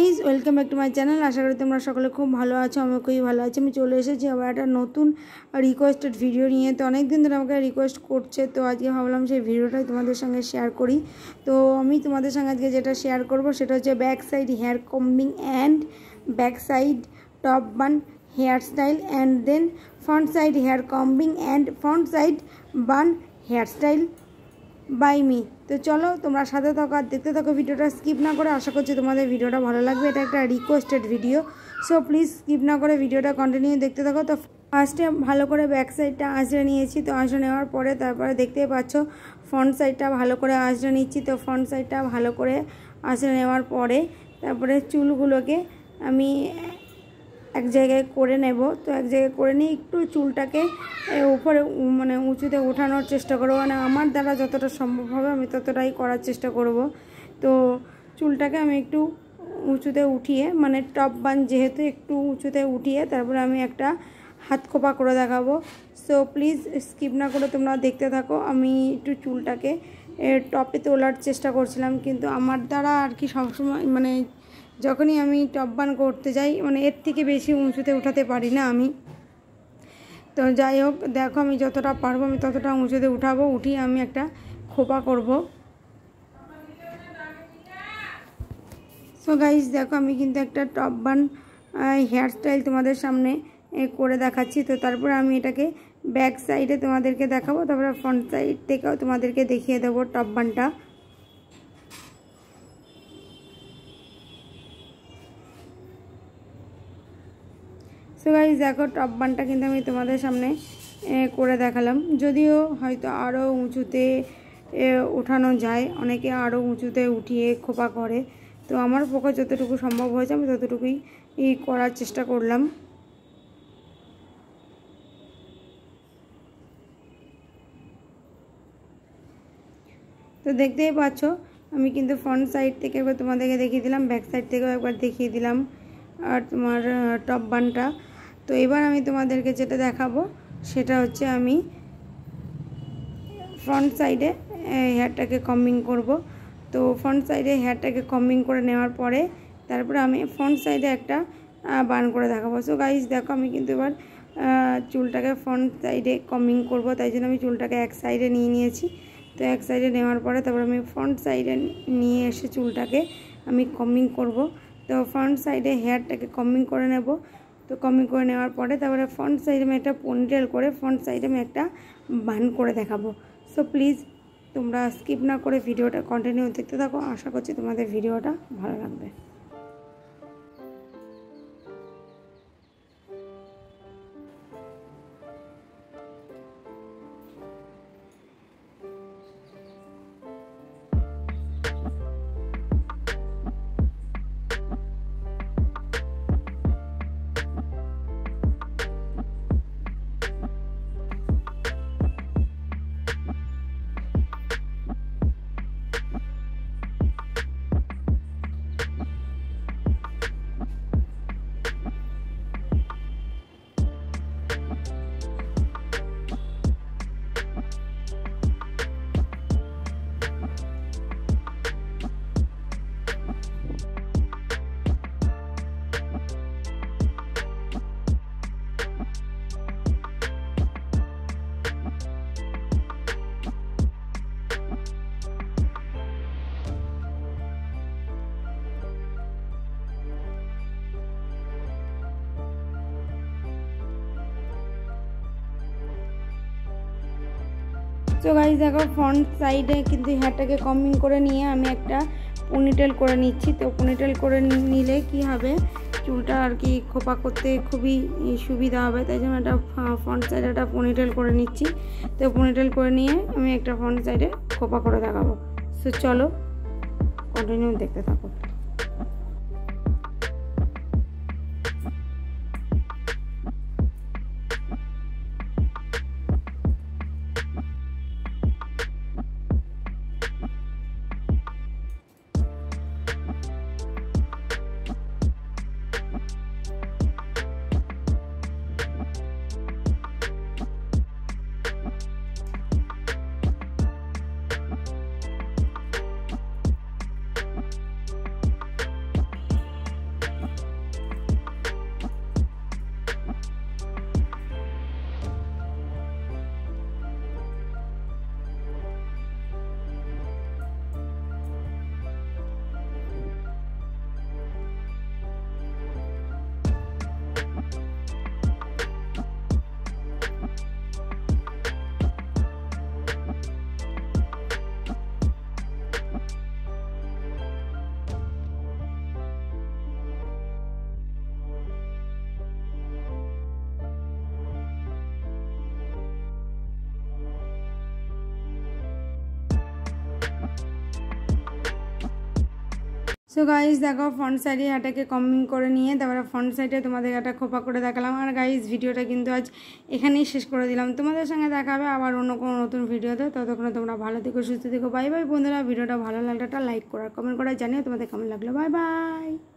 Guys welcome back to my channel. আশা করি তোমরা সকলে খুব ভালো আছো, আমি খুবই ভালো আছি। আমি চলে এসেছি আবার একটা নতুন রিকোয়েস্টেড ভিডিও নিয়ে। তো অনেক দিন ধরে আমাকে রিকোয়েস্ট করছে, তো আজকে ভাবলাম সেই ভিডিওটাই তোমাদের সঙ্গে শেয়ার করি। তো আমি তোমাদের সঙ্গে আজকে যেটা শেয়ার করব সেটা হচ্ছে back side hair combing and back side top bun hair style and then front side hair combing and front side bun hair style by me. তো চলো তোমরা সাথে থাকো আর দেখতে থাকো, ভিডিওটা স্কিপ না করে। আশা করছি তোমাদের ভিডিওটা ভালো লাগবে। এটা একটা requested video, so please skip না করে ভিডিওটা কন্টিনিউ দেখতে থাকো। তো ফার্স্টে ভালো করে ব্যাক সাইডটা আঁচড়ে নিয়েছি। তো আঁচড়ে নেওয়ার পরে তারপরে দেখতেই পাচ্ছ ফ্রন্ট সাইডটা ভালো করে আঁচড়ে নিচ্ছি। তো ফ্রন্ট সাইডটা ভালো করে আঁচড়ে নেওয়ার পরে তারপরে চুলগুলোকে আমি এক জায়গায় করে নেব। তো এক জায়গায় করে নিয়ে একটু চুলটাকে উপরে মানে উঁচুতে ওঠানোর চেষ্টা করবো, মানে আমার দ্বারা যতটা সম্ভব হবে আমি ততটাই করার চেষ্টা করব। তো চুলটাকে আমি একটু উঁচুতে উঠিয়ে, মানে টপ বান যেহেতু, একটু উঁচুতে উঠিয়ে তারপরে আমি একটা হাত খোপা করে দেখাবো। সো প্লিজ স্কিপ না করে তোমরা দেখতে থাকো। আমি একটু চুলটাকে টপে তোলার চেষ্টা করছিলাম, কিন্তু আমার দ্বারা আর কি সবসময় মানে যখনই আমি টপ বান করতে যাই মানে এর থেকে বেশি উঁচুতে উঠাতে পারি না আমি। তো যাই হোক, দেখো আমি যতটা পারবো আমি ততটা উঁচুতে উঠাবো, উঠিয়ে আমি একটা খোপা করব। সো গাইজ দেখো আমি কিন্তু একটা টপ বান হেয়ার স্টাইল তোমাদের সামনে করে দেখাচ্ছি। তো তারপরে আমি এটাকে ব্যাক সাইডে তোমাদেরকে দেখাবো, তারপরে ফ্রন্ট সাইড থেকেও তোমাদেরকে দেখিয়ে দেবো টপ বানটা। সো গাইজ দেখো টপ বানটা কিন্তু আমি তোমাদের সামনে করে দেখালাম। যদিও হয়তো আরও উঁচুতে ওঠানো যায়, অনেকে আরও উঁচুতে উঠিয়ে খোপা করে। তো আমার পক্ষে যতটুকু সম্ভব হয়েছে আমি ততটুকুই করার চেষ্টা করলাম। তো দেখতেই পাচ্ছ আমি কিন্তু ফ্রন্ট সাইড থেকে একবার তোমাদেরকে দেখিয়ে দিলাম, ব্যাক সাইড থেকেও একবার দেখিয়ে দিলাম আর তোমার টপ বানটা। তো এবার আমি তোমাদেরকে যেটা দেখাবো সেটা হচ্ছে আমি ফ্রন্ট সাইডে হেয়ারটাকে কম্বিং করব। তো ফ্রন্ট সাইডে হেয়ারটাকে কম্বিং করে নেওয়ার পরে তারপরে আমি ফ্রন্ট সাইডে একটা বান করে দেখাবো। সো গাইজ দেখো আমি কিন্তু এবার চুলটাকে ফ্রন্ট সাইডে কম্বিং করব, তাই জন্য আমি চুলটাকে এক সাইডে নিয়ে নিয়েছি। তো এক সাইডে নেওয়ার পরে তারপরে আমি ফ্রন্ট সাইডে নিয়ে এসে চুলটাকে আমি কম্বিং করব। তো ফ্রন্ট সাইডে হেয়ারটাকে কম্বিং করে নেব। তো কম্বিং করে নেওয়ার পরে তারপরে ফ্রন্ট সাইডে আমি একটা পনিটেল করে ফ্রন্ট সাইডে আমি একটা বান করে দেখাবো। সো প্লিজ তোমরা স্কিপ না করে ভিডিওটা কন্টিনিউ দেখতে থাকো। আশা করছি তোমাদের ভিডিওটা ভালো লাগবে। তো গাইজ দেখো ফ্রন্ট সাইডে কিন্তু হেয়ারটাকে কম্বিং করে নিয়ে আমি একটা পনিটেল করে নিচ্ছি। তো পনিটেল করে নিলে কি হবে, চুলটা আর কি খোপা করতে খুবই সুবিধা হবে, তাই জন্য একটা ফ্রন্ট সাইডে একটা পনিটেল করে নিচ্ছি। তো পনিটেল করে নিয়ে আমি একটা ফ্রন্ট সাইডে খোপা করে দেখাবো। সো চলো কন্টিনিউ দেখতে থাকো। সো গাইজ দেখো ফ্রন্ট সাইডে এটাকে কম্বিং করে নিয়ে তারপরে ফ্রন্ট সাইডে তোমাদের একটা খোপা করে দেখালাম। আর গাইজ ভিডিওটা কিন্তু আজ এখানেই শেষ করে দিলাম। তোমাদের সঙ্গে দেখা হবে আবার অন্য কোনো নতুন ভিডিওতে। ততক্ষণে তোমরা ভালো থেকো, সুস্থ থেকো। বাই বাই বন্ধুরা। ভিডিওটা ভালো লাগলে একটা লাইক করার কমেন্ট করার জানিও তোমাদের কেমন লাগলো। Bye bye.